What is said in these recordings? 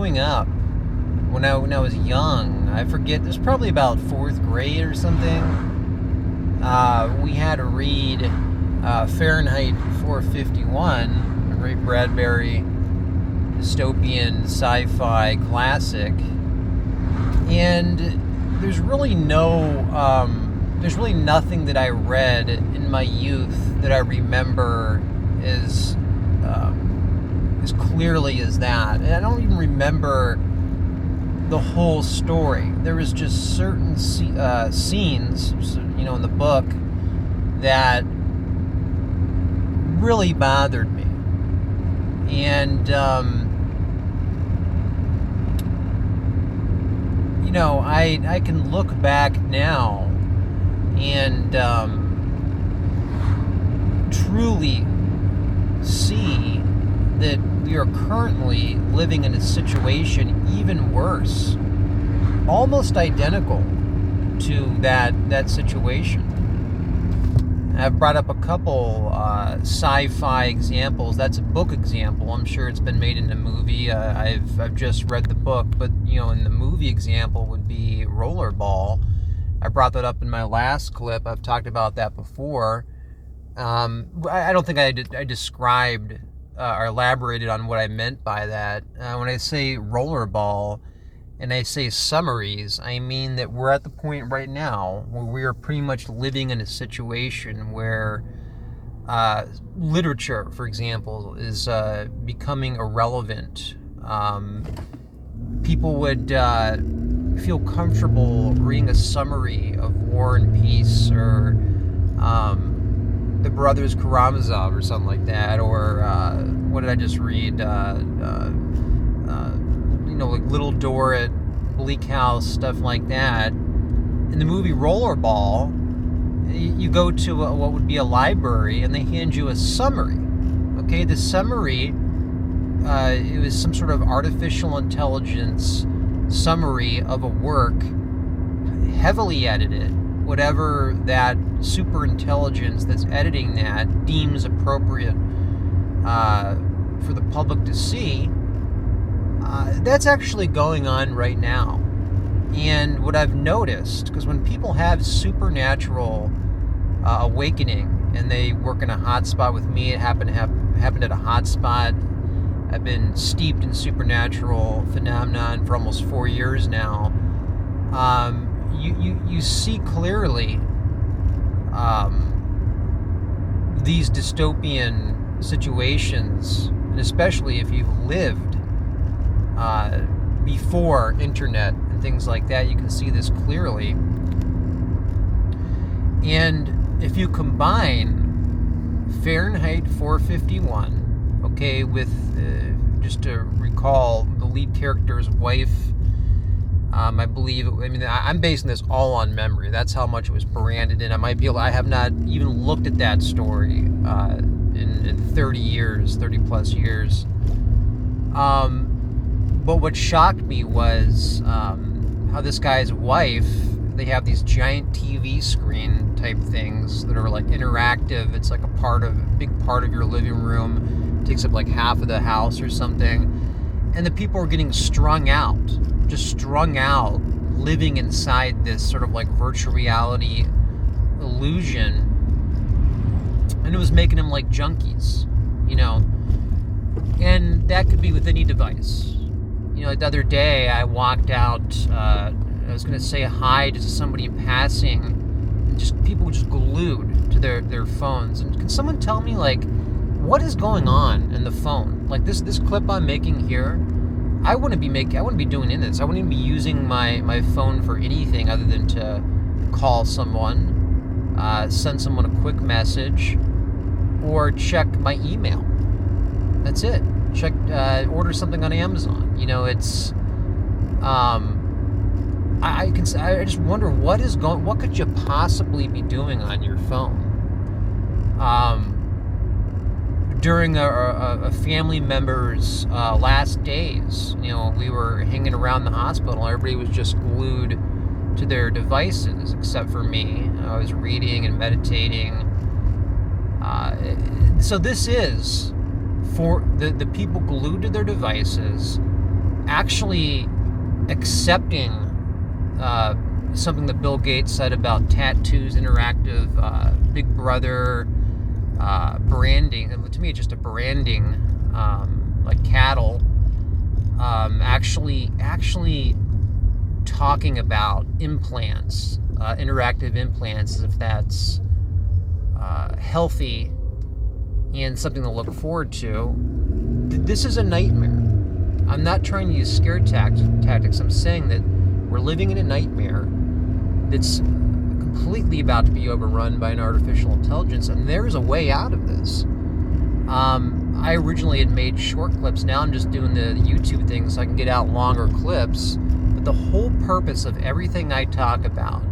growing up, when I was young, I forget, it was probably about fourth grade or something, we had to read Fahrenheit 451, a Ray Bradbury dystopian sci-fi classic, and there's really nothing that I read in my youth that I remember as clearly as that. And I don't even remember the whole story. There was just certain scenes, in the book that really bothered me. And, I can look back now and truly see that we are currently living in a situation even worse, almost identical to that situation. I've brought up a couple sci-fi examples. That's a book example. I'm sure it's been made into a movie. I've just read the book, but in the movie example would be Rollerball. I brought that up in my last clip. I've talked about that before. I don't think I described or elaborated on what I meant by that. When I say Rollerball and I say summaries, I mean that we're at the point right now where we are pretty much living in a situation where literature, for example, is becoming irrelevant. People would feel comfortable reading a summary of War and Peace or the Brothers Karamazov or something like that, or what did I just read? Like Little Dorrit, Bleak House, stuff like that. In the movie Rollerball, you go to what would be a library, and they hand you a summary. Okay, the summary, it was some sort of artificial intelligence summary of a work, heavily edited, whatever that super intelligence that's editing that deems appropriate for the public to see. That's actually going on right now. And what I've noticed, because when people have supernatural awakening and they work in a hotspot with me, it happened at a hotspot. I've been steeped in supernatural phenomenon for almost 4 years now. You see clearly these dystopian situations, and especially if you've lived before internet and things like that, you can see this clearly. And if you combine Fahrenheit 451, okay, with just to recall, the lead character's wife, I'm basing this all on memory. That's how much it was branded in. I have not even looked at that story in 30 plus years. But what shocked me was how this guy's wife, they have these giant TV screen type things that are like interactive. It's like a big part of your living room. It takes up like half of the house or something. And the people are getting strung out, living inside this sort of like virtual reality illusion. And it was making them like junkies, And that could be with any device. The other day I walked out, I was going to say hi to somebody in passing, and just people just glued to their phones. And can someone tell me, like, what is going on in the phone? Like this clip I'm making here, I wouldn't be doing any of this. I wouldn't even be using my phone for anything other than to call someone, send someone a quick message, or check my email. That's it. Check, order something on Amazon. It's, I just wonder what could you possibly be doing on your phone? During a family member's last days, we were hanging around the hospital. Everybody was just glued to their devices, except for me. I was reading and meditating. So this is for the people glued to their devices. actually accepting something that Bill Gates said about tattoos, interactive, Big Brother, branding. And to me, it's just a branding, like cattle. Actually talking about implants, interactive implants, as if that's healthy and something to look forward to. This is a nightmare. I'm not trying to use scare tactics. I'm saying that we're living in a nightmare that's completely about to be overrun by an artificial intelligence, and there is a way out of this. I originally had made short clips. Now I'm just doing the YouTube thing so I can get out longer clips. But the whole purpose of everything I talk about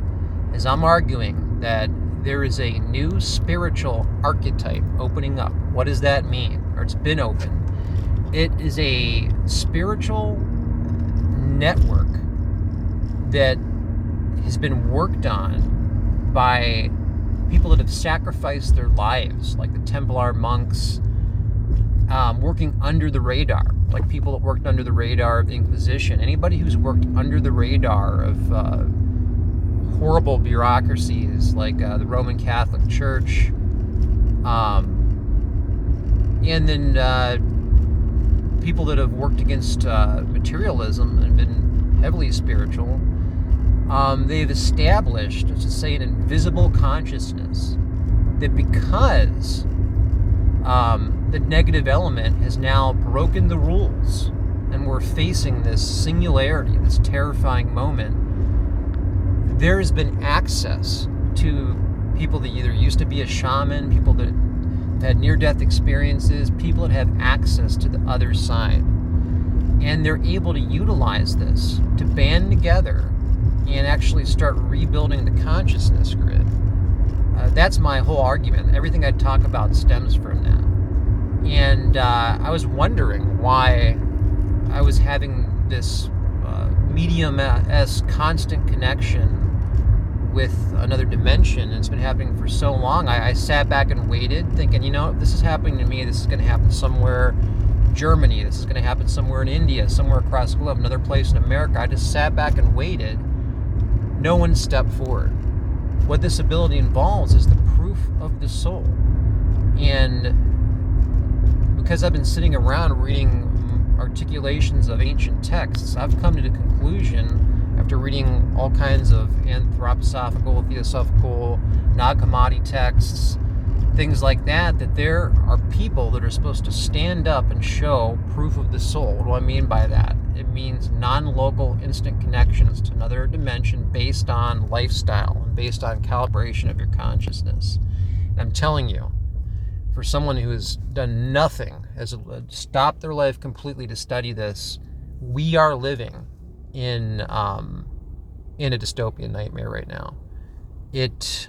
is I'm arguing that there is a new spiritual archetype opening up. What does that mean? Or it's been opened. It is a spiritual network that has been worked on by people that have sacrificed their lives, like the Templar monks, working under the radar, like people that worked under the radar of the Inquisition. Anybody who's worked under the radar of horrible bureaucracies like the Roman Catholic Church, and then people that have worked against materialism and been heavily spiritual. They've established, let's just say, an invisible consciousness that because the negative element has now broken the rules and we're facing this singularity, this terrifying moment, there has been access to people that either used to be a shaman, people that have had near-death experiences, people that have access to the other side. And they're able to utilize this to band together and actually start rebuilding the consciousness grid. That's my whole argument. Everything I talk about stems from that. And I was wondering why I was having this medium-esque constant connection with another dimension, and it's been happening for so long. I sat back and waited, thinking, if this is happening to me, this is going to happen somewhere in Germany, this is going to happen somewhere in India, somewhere across the globe, another place in America. I just sat back and waited. No one stepped forward. What this ability involves is the proof of the soul. And because I've been sitting around reading articulations of ancient texts, I've come to the conclusion, after reading all kinds of anthroposophical, theosophical, Nag Hammadi texts, things like that, that there are people that are supposed to stand up and show proof of the soul. What do I mean by that? It means non-local instant connections to another dimension based on lifestyle and based on calibration of your consciousness. And I'm telling you, for someone who has done nothing, has stopped their life completely to study this, we are living in a dystopian nightmare right now. It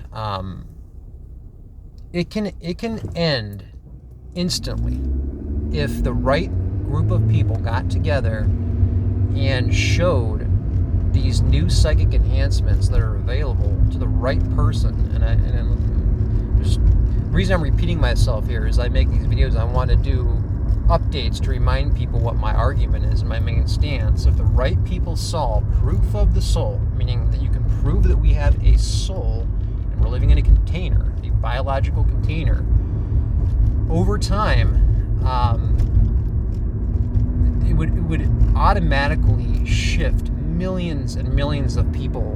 can end instantly if the right group of people got together and showed these new psychic enhancements that are available to the right person. And the reason I'm repeating myself here is I make these videos, I want to do updates to remind people what my argument is and my main stance. If the right people saw proof of the soul, meaning that you can prove that we have a soul and we're living in a container, a biological container, over time, it would automatically shift millions and millions of people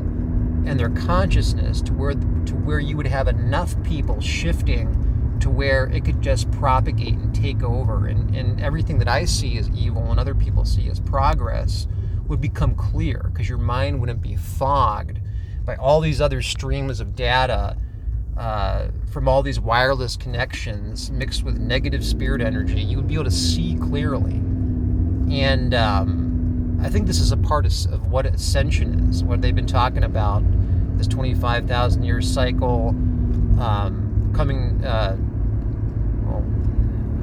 and their consciousness to where you would have enough people shifting to where it could just propagate and take over, and everything that I see as evil and other people see as progress would become clear, because your mind wouldn't be fogged by all these other streams of data from all these wireless connections mixed with negative spirit energy. You would be able to see clearly. And I think this is a part of what ascension is, what they've been talking about, this 25,000 year cycle coming.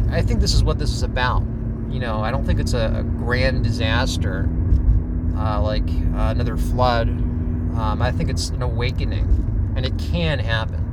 I think this is what this is about. I don't think it's a grand disaster like another flood. I think it's an awakening, and it can happen.